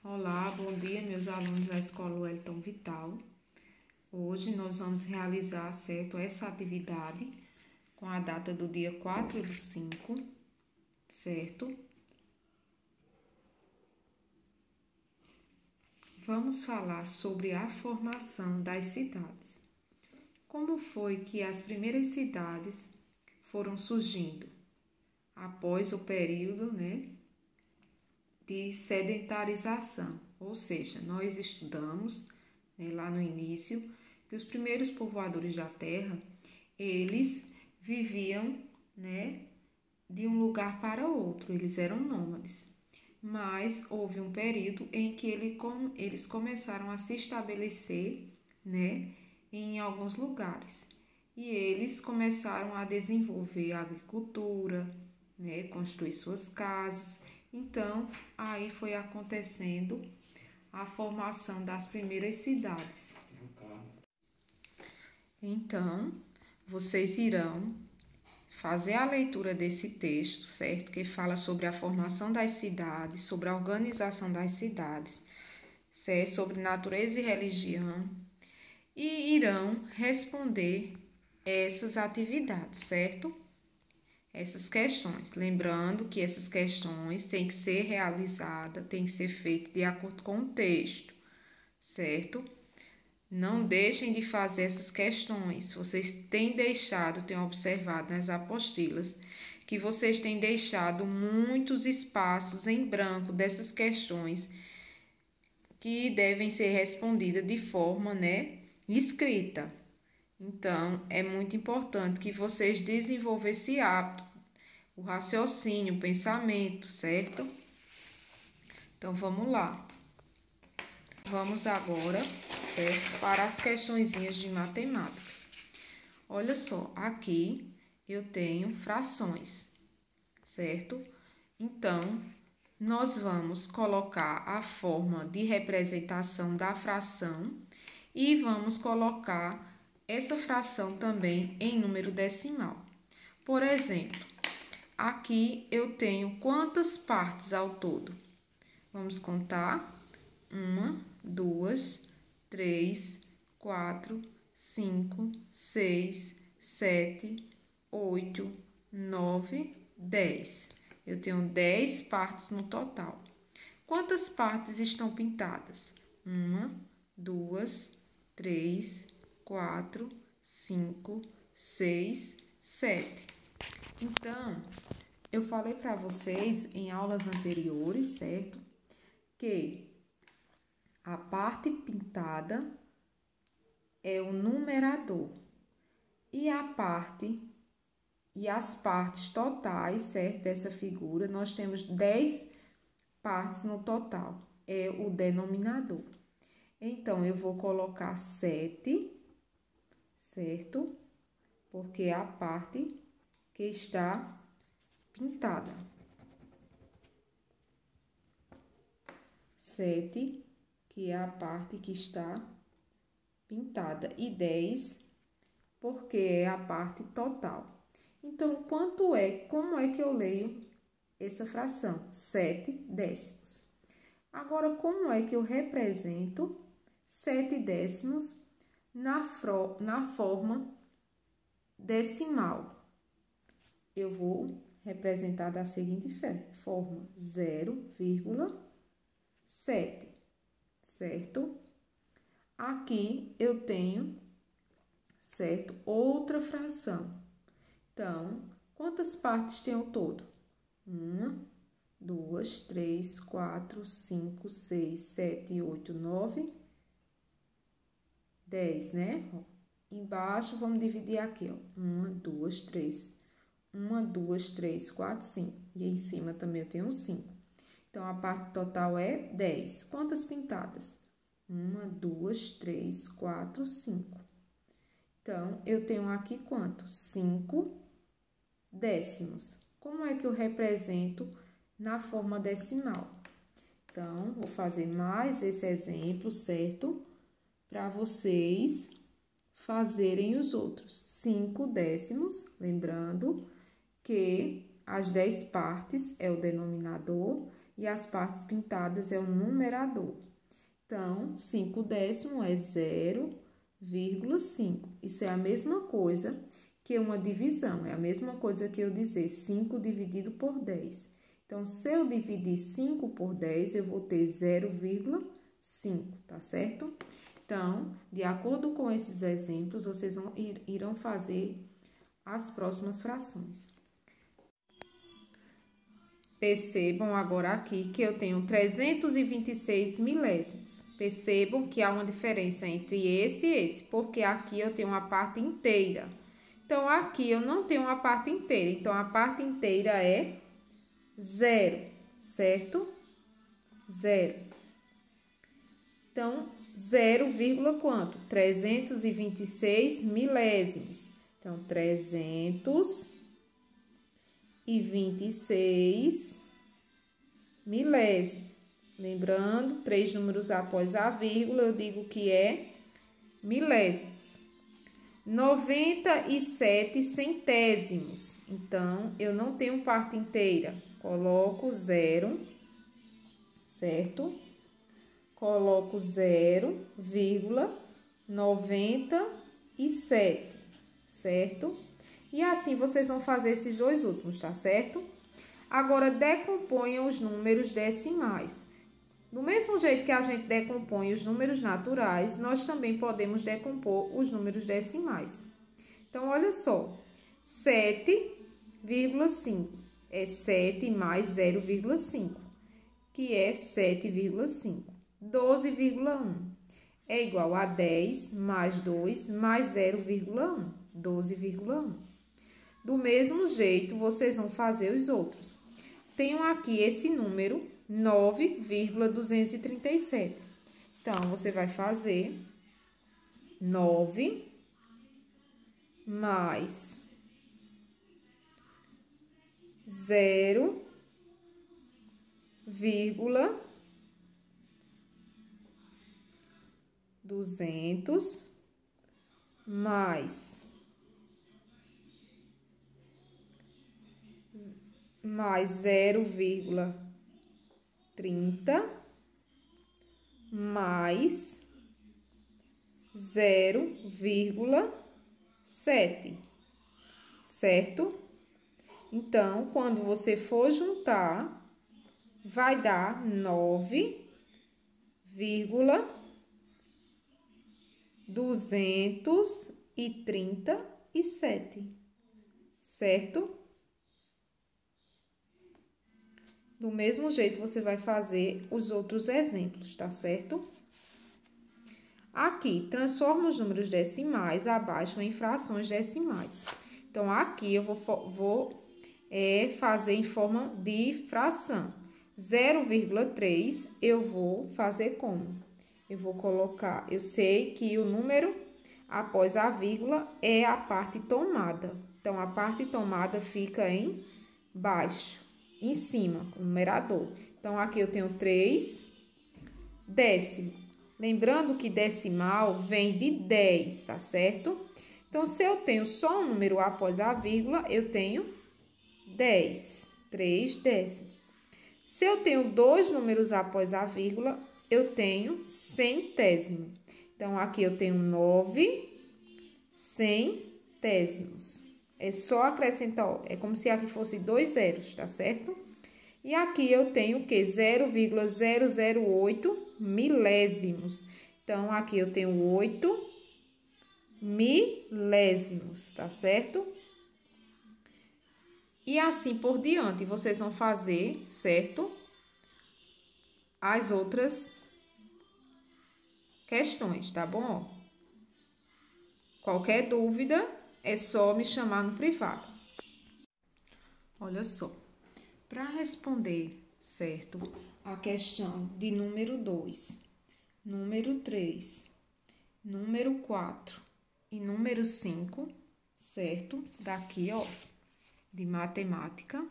Olá, bom dia, meus alunos da Escola Wellington Vital. Hoje nós vamos realizar, certo, essa atividade com a data do dia 4/5, certo? Vamos falar sobre a formação das cidades. Como foi que as primeiras cidades foram surgindo? Após o período, de sedentarização, ou seja, nós estudamos, lá no início, que os primeiros povoadores da Terra, eles viviam, de um lugar para outro, eles eram nômades. Mas houve um período em que eles começaram a se estabelecer, em alguns lugares. E eles começaram a desenvolver a agricultura, construir suas casas. Então, aí foi acontecendo a formação das primeiras cidades. Então, vocês irão fazer a leitura desse texto, certo? Que fala sobre a formação das cidades, sobre a organização das cidades, certo? Sobre natureza e religião, e irão responder essas atividades, certo? Essas questões. Lembrando que essas questões têm que ser realizadas, têm que ser feitas de acordo com o texto, certo? Não deixem de fazer essas questões. Vocês têm observado nas apostilas, que vocês têm deixado muitos espaços em branco dessas questões que devem ser respondidas de forma, escrita. Então, é muito importante que vocês desenvolvam esse hábito, o raciocínio, o pensamento, certo? Então, vamos lá. Vamos agora, certo, para as questõezinhas de matemática. Olha só, aqui eu tenho frações, certo? Então, nós vamos colocar a forma de representação da fração e vamos colocar essa fração também em número decimal. Por exemplo, aqui eu tenho quantas partes ao todo? Vamos contar. 1, 2, 3, 4, 5, 6, 7, 8, 9, 10. Eu tenho 10 partes no total. Quantas partes estão pintadas? 1, 2, 3, 4, 5, 6, 7. Então, eu falei para vocês em aulas anteriores, certo? Que a parte pintada é o numerador e as partes totais, certo? Dessa figura, nós temos 10 partes no total, é o denominador. Então, eu vou colocar 7, certo? Porque é a parte que está pintada. 7, que é a parte que está pintada, e 10, porque é a parte total. Então, como é que eu leio essa fração? 7 décimos. Agora, como é que eu represento 7 décimos na forma decimal? Eu vou representar da seguinte forma: 0,7, certo? Aqui eu tenho, certo, outra fração. Então, quantas partes tem o todo? 1, 2, 3, 4, 5, 6, 7, 8, 9, 10, né? Embaixo, vamos dividir aqui, ó. 1, 2, 3. 1, 2, 3, 4, 5. E em cima também eu tenho 5. Então, a parte total é 10. Quantas pintadas? 1, 2, 3, 4, 5. Então, eu tenho aqui quanto? 5 décimos. Como é que eu represento na forma decimal? Então, vou fazer mais esse exemplo, certo? Para vocês fazerem os outros. 5 décimos, lembrando que as 10 partes é o denominador e as partes pintadas é o numerador. Então, 5 décimo é 0,5. Isso é a mesma coisa que uma divisão, é a mesma coisa que eu dizer 5 dividido por 10. Então, se eu dividir 5 por 10, eu vou ter 0,5, tá certo? Então, de acordo com esses exemplos, vocês irão fazer as próximas frações. Percebam agora aqui que eu tenho 326 milésimos. Percebam que há uma diferença entre esse e esse, porque aqui eu tenho uma parte inteira. Então, aqui eu não tenho uma parte inteira, então a parte inteira é 0, certo? 0. Então, 0, quanto? 326 milésimos. Então, 326 milésimos. Lembrando, 3 números após a vírgula, eu digo que é milésimos. 97 centésimos. Então, eu não tenho parte inteira. Coloco 0, certo? Coloco 0,97, certo? E assim vocês vão fazer esses dois últimos, tá certo? Agora, decomponham os números decimais. Do mesmo jeito que a gente decompõe os números naturais, nós também podemos decompor os números decimais. Então, olha só, 7,5 é 7 mais 0,5, que é 7,5. 12,1 é igual a 10 mais 2 mais 0,1, 12,1. Do mesmo jeito, vocês vão fazer os outros. Tenho aqui esse número, 9,237. Então, você vai fazer 9 mais 0,200 mais 0,30 mais 0,7, certo? Então, quando você for juntar, vai dar 9,237, certo? Do mesmo jeito, você vai fazer os outros exemplos, tá certo? Aqui, transforma os números decimais abaixo em frações decimais. Então, aqui eu vou fazer em forma de fração. 0,3 eu vou fazer como? Eu vou colocar, eu sei que o número após a vírgula é a parte tomada. Então, a parte tomada fica em baixo, em cima, o numerador. Então, aqui eu tenho 3 décimo. Lembrando que decimal vem de 10, tá certo? Então, se eu tenho só um número após a vírgula, eu tenho 10, 3 décimos. Se eu tenho dois números após a vírgula, eu tenho centésimo. Então, aqui eu tenho 9 centésimos. É só acrescentar, ó, é como se aqui fosse 2 zeros, tá certo? E aqui eu tenho o quê? 0,008 milésimos. Então, aqui eu tenho 8 milésimos, tá certo? E assim por diante, vocês vão fazer, certo? As outras questões, tá bom? Qualquer dúvida, é só me chamar no privado. Olha só, para responder, certo, a questão de número 2, número 3, número 4 e número 5, certo? Daqui, ó, de matemática,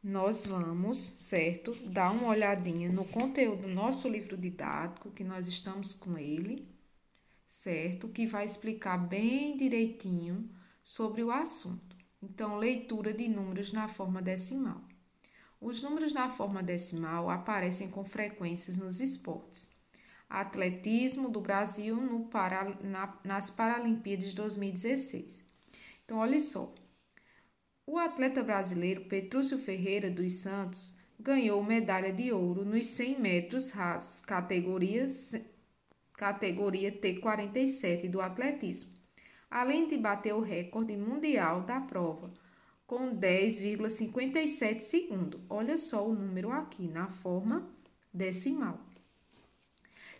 nós vamos, certo, dar uma olhadinha no conteúdo do nosso livro didático, que nós estamos com ele, certo? Que vai explicar bem direitinho sobre o assunto. Então, leitura de números na forma decimal. Os números na forma decimal aparecem com frequências nos esportes. Atletismo do Brasil nas Paralimpíadas de 2016. Então, olha só. O atleta brasileiro Petrúcio Ferreira dos Santos ganhou medalha de ouro nos 100 metros rasos, categoria T47 do atletismo, além de bater o recorde mundial da prova, com 10,57 segundos. Olha só o número aqui, na forma decimal.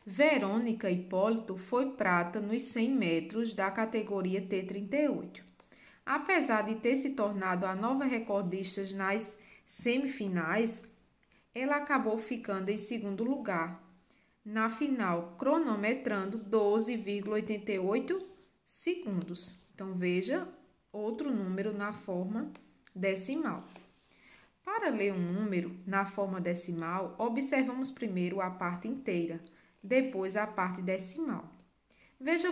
Verônica Hipólito foi prata nos 100 metros da categoria T38. Apesar de ter se tornado a nova recordista nas semifinais, ela acabou ficando em segundo lugar na final, cronometrando 12,88 segundos. Então, veja outro número na forma decimal. Para ler um número na forma decimal, observamos primeiro a parte inteira, depois a parte decimal. Veja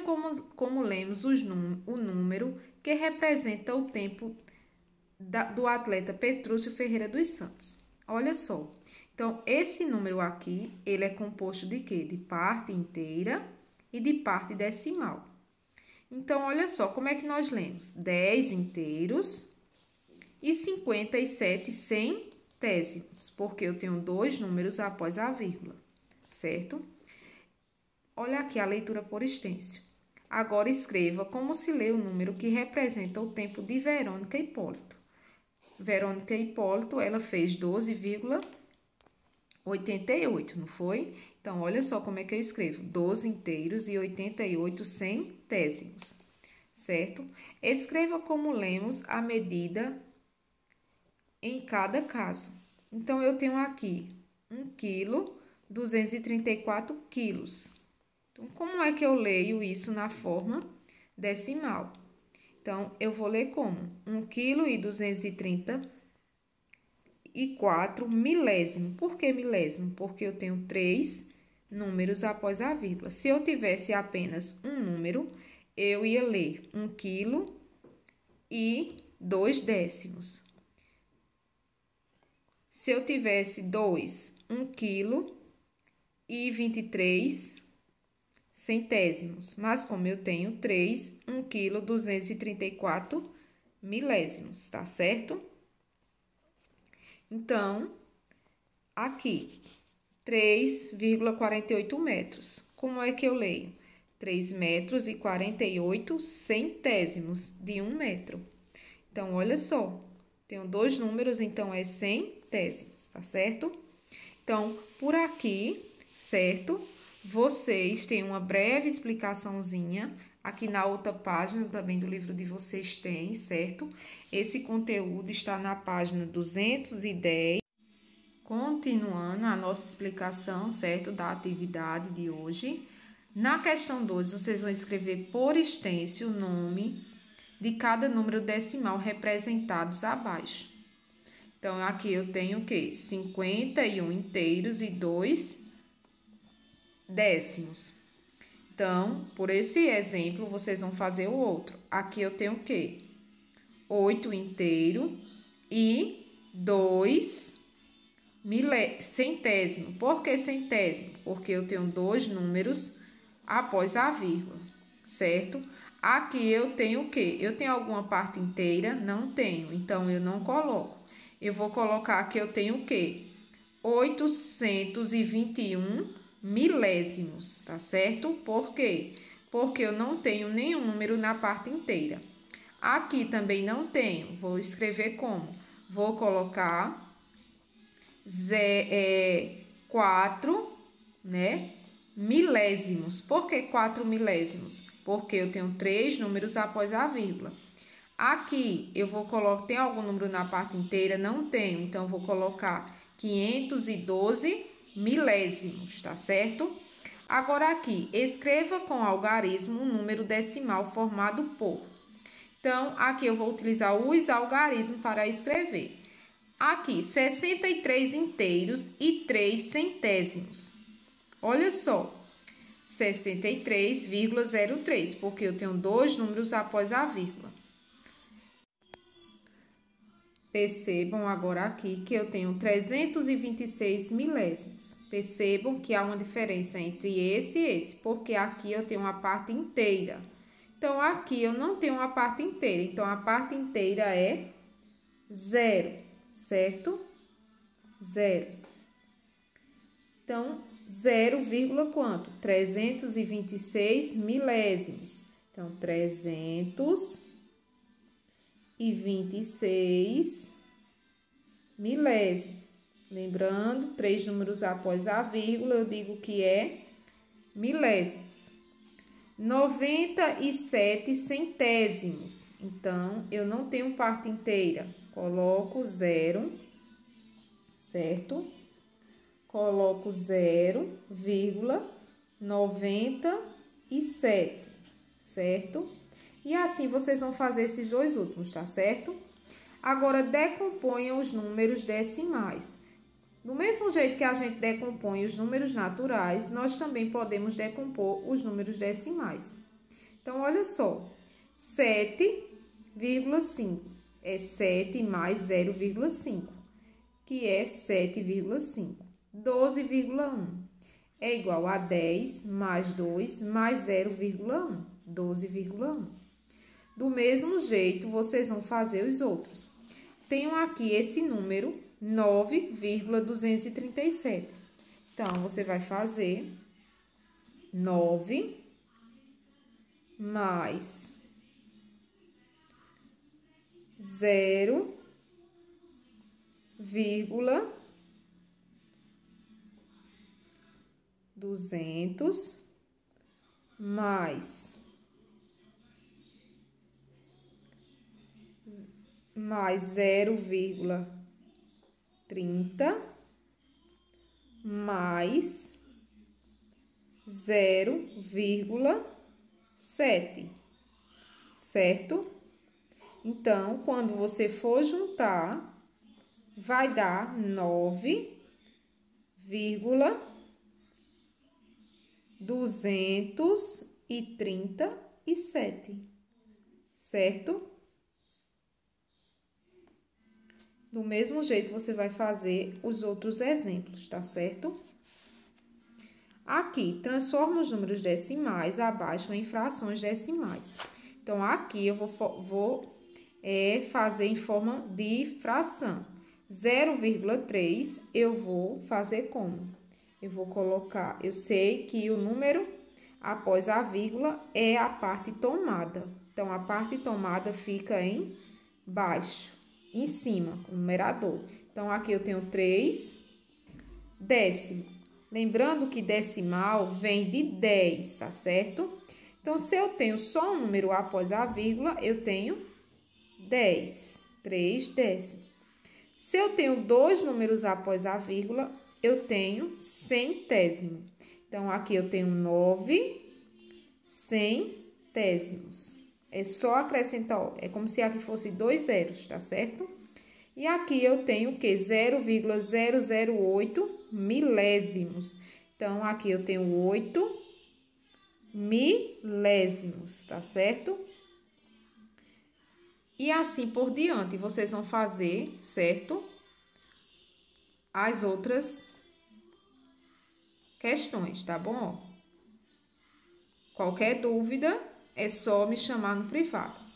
como lemos o número que representa o tempo do atleta Petrúcio Ferreira dos Santos. Olha só. Então, esse número aqui, ele é composto de quê? De parte inteira e de parte decimal. Então, olha só como é que nós lemos. 10 inteiros e 57 centésimos, porque eu tenho dois números após a vírgula, certo? Olha aqui a leitura por extenso. Agora escreva como se lê o número que representa o tempo de Verônica Hipólito. Verônica Hipólito, ela fez 12,88, não foi? Então, olha só como é que eu escrevo. 12 inteiros e 88 centésimos, certo? Escreva como lemos a medida em cada caso. Então, eu tenho aqui 1 quilo, 234 quilos. Então, como é que eu leio isso na forma decimal? Então, eu vou ler como 1 quilo e 234 milésimo. Por que milésimo? Porque eu tenho 3 números após a vírgula. Se eu tivesse apenas um número, eu ia ler 1 quilo e 2 décimos. Se eu tivesse 1 quilo e 23 centésimos. Mas como eu tenho 3, 1 quilo, 234 milésimos, tá certo? Então, aqui, 3,48 metros. Como é que eu leio? 3 metros e 48 centésimos de 1 metro. Então, olha só, tenho dois números, então é centésimos, tá certo? Então, por aqui, certo? Vocês têm uma breve explicaçãozinha, aqui na outra página também do livro de vocês tem, certo? Esse conteúdo está na página 210. Continuando a nossa explicação, certo, da atividade de hoje. Na questão 2, vocês vão escrever por extenso o nome de cada número decimal representados abaixo. Então, aqui eu tenho o quê? 51 inteiros e 2 décimos. Então, por esse exemplo, vocês vão fazer o outro. Aqui eu tenho o quê? 8 inteiro e 2 centésimo. Por que centésimo? Porque eu tenho dois números após a vírgula, certo? Aqui eu tenho o quê? Eu tenho alguma parte inteira? Não tenho, então eu não coloco. Eu vou colocar aqui, eu tenho o quê? 821 milésimos, tá certo? Por quê? Porque eu não tenho nenhum número na parte inteira. Aqui também não tenho. Vou escrever como? Vou colocar 4, né? Milésimos. Por que 4 milésimos? Porque eu tenho 3 números após a vírgula. Aqui eu vou colocar, tem algum número na parte inteira? Não tenho, então eu vou colocar 512 milésimos, tá certo? Agora aqui, escreva com algarismo um número decimal formado por. Então, aqui eu vou utilizar os algarismos para escrever. Aqui, 63 inteiros e 3 centésimos. Olha só, 63,03, porque eu tenho dois números após a vírgula. Percebam agora aqui que eu tenho 326 milésimos. Percebam que há uma diferença entre esse e esse, porque aqui eu tenho uma parte inteira. Então, aqui eu não tenho uma parte inteira, então a parte inteira é 0, certo? 0. Então, 0, quanto? 326 milésimos. Então, 326 milésimos. Lembrando, 3 números após a vírgula, eu digo que é milésimos. 97 centésimos. Então, eu não tenho parte inteira. Coloco 0, certo? Coloco 0,97, certo? E assim vocês vão fazer esses dois últimos, tá certo? Agora, decomponham os números decimais. Do mesmo jeito que a gente decompõe os números naturais, nós também podemos decompor os números decimais. Então, olha só, 7,5 é 7 mais 0,5, que é 7,5. 12,1 é igual a 10 mais 2 mais 0,1, 12,1. Do mesmo jeito, vocês vão fazer os outros. Tenho aqui esse número, 9,237. Então, você vai fazer 9 mais 0,200 mais 0,30 mais 0,7, certo? Então, quando você for juntar, vai dar 9,237, certo? Do mesmo jeito, você vai fazer os outros exemplos, tá certo? Aqui, transforma os números decimais abaixo em frações decimais. Então, aqui eu vou fazer em forma de fração. 0,3 eu vou fazer como? Eu vou colocar, eu sei que o número após a vírgula é a parte tomada. Então, a parte tomada fica em baixo, em cima, o numerador. Então, aqui eu tenho 3 décimos. Lembrando que decimal vem de 10, tá certo? Então, se eu tenho só um número após a vírgula, eu tenho 10, 3 décimos. Se eu tenho dois números após a vírgula, eu tenho centésimo. Então, aqui eu tenho 9 centésimos. É só acrescentar, ó, é como se aqui fosse 2 zeros, tá certo? E aqui eu tenho o quê? 0,008 milésimos. Então, aqui eu tenho 8 milésimos, tá certo? E assim por diante, vocês vão fazer, certo? As outras questões, tá bom? Qualquer dúvida, é só me chamar no privado.